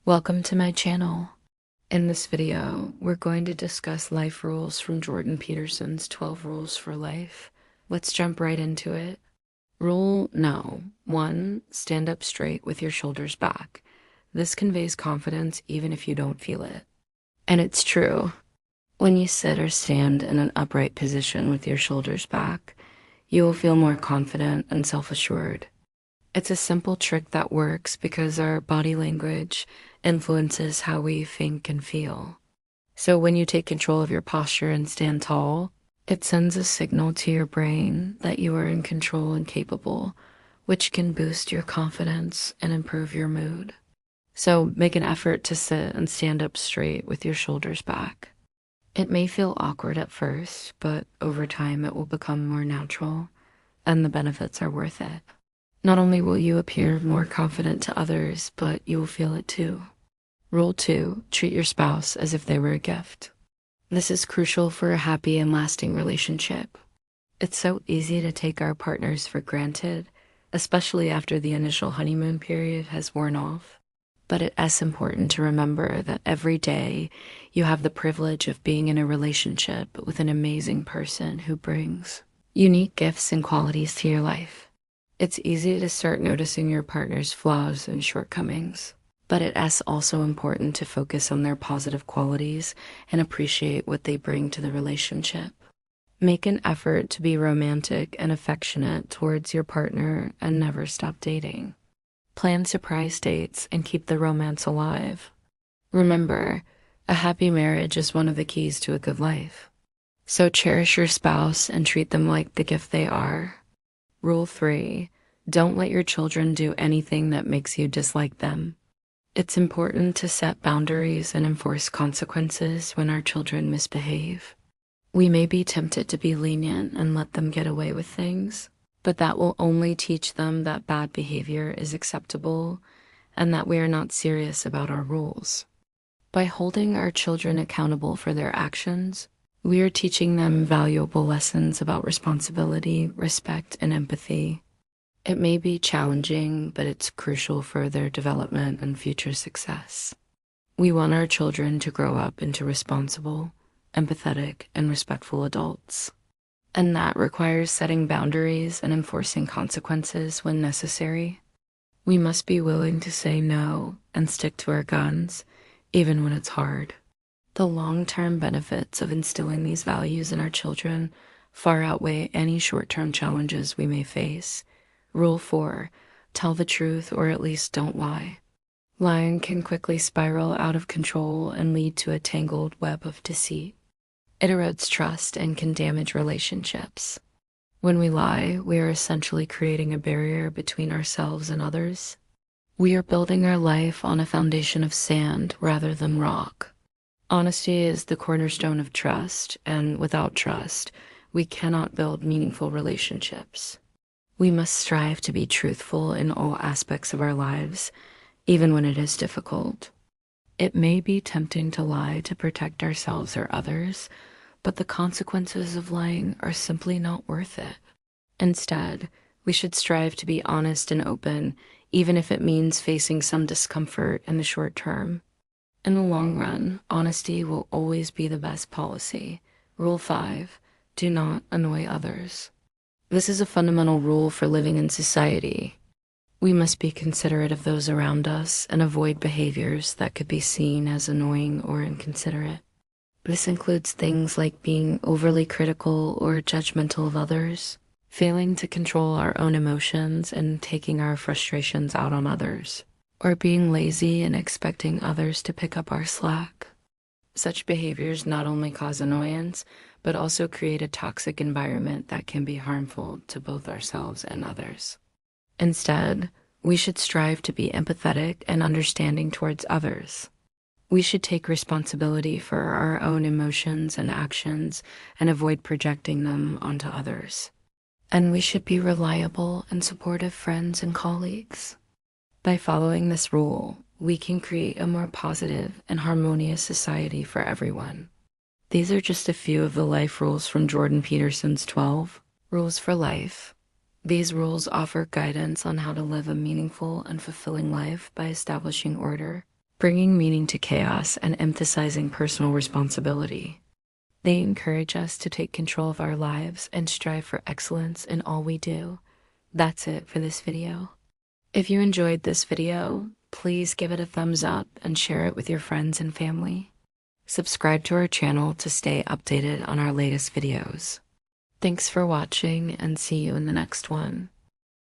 Welcome to my channel. In this video, we're going to discuss life rules from Jordan Peterson's 12 Rules for Life. Let's jump right into it. Rule no. 1. Stand up straight with your shoulders back. This conveys confidence even if you don't feel it. And it's true. When you sit or stand in an upright position with your shoulders back, you will feel more confident and self-assured. It's a simple trick that works because our body language influences how we think and feel. So when you take control of your posture and stand tall, it sends a signal to your brain that you are in control and capable, which can boost your confidence and improve your mood. So make an effort to sit and stand up straight with your shoulders back. It may feel awkward at first, but over time it will become more natural, and the benefits are worth it. Not only will you appear more confident to others, but you will feel it too. Rule 2. Treat your spouse as if they were a gift. This is crucial for a happy and lasting relationship. It's so easy to take our partners for granted, especially after the initial honeymoon period has worn off. But it is important to remember that every day you have the privilege of being in a relationship with an amazing person who brings unique gifts and qualities to your life. It's easy to start noticing your partner's flaws and shortcomings, but it is also important to focus on their positive qualities and appreciate what they bring to the relationship. Make an effort to be romantic and affectionate towards your partner and never stop dating. Plan surprise dates and keep the romance alive. Remember, a happy marriage is one of the keys to a good life. So cherish your spouse and treat them like the gift they are. Rule 3. Don't let your children do anything that makes you dislike them. It's important to set boundaries and enforce consequences when our children misbehave. We may be tempted to be lenient and let them get away with things, but that will only teach them that bad behavior is acceptable and that we are not serious about our rules. By holding our children accountable for their actions, we are teaching them valuable lessons about responsibility, respect, and empathy. It may be challenging, but it's crucial for their development and future success. We want our children to grow up into responsible, empathetic, and respectful adults. And that requires setting boundaries and enforcing consequences when necessary. We must be willing to say no and stick to our guns, even when it's hard. The long-term benefits of instilling these values in our children far outweigh any short-term challenges we may face. Rule 4. Tell the truth or at least don't lie. Lying can quickly spiral out of control and lead to a tangled web of deceit. It erodes trust and can damage relationships. When we lie, we are essentially creating a barrier between ourselves and others. We are building our life on a foundation of sand rather than rock. Honesty is the cornerstone of trust, and without trust, we cannot build meaningful relationships. We must strive to be truthful in all aspects of our lives, even when it is difficult. It may be tempting to lie to protect ourselves or others, but the consequences of lying are simply not worth it. Instead, we should strive to be honest and open, even if it means facing some discomfort in the short term. In the long run, honesty will always be the best policy. Rule 5. Do not annoy others. This is a fundamental rule for living in society. We must be considerate of those around us and avoid behaviors that could be seen as annoying or inconsiderate. This includes things like being overly critical or judgmental of others, failing to control our own emotions and taking our frustrations out on others, or being lazy and expecting others to pick up our slack. Such behaviors not only cause annoyance, but also create a toxic environment that can be harmful to both ourselves and others. Instead, we should strive to be empathetic and understanding towards others. We should take responsibility for our own emotions and actions and avoid projecting them onto others. And we should be reliable and supportive friends and colleagues. By following this rule, we can create a more positive and harmonious society for everyone. These are just a few of the life rules from Jordan Peterson's 12 Rules for Life. These rules offer guidance on how to live a meaningful and fulfilling life by establishing order, bringing meaning to chaos and emphasizing personal responsibility. They encourage us to take control of our lives and strive for excellence in all we do. That's it for this video. If you enjoyed this video, please give it a thumbs up and share it with your friends and family. Subscribe to our channel to stay updated on our latest videos. Thanks for watching and see you in the next one.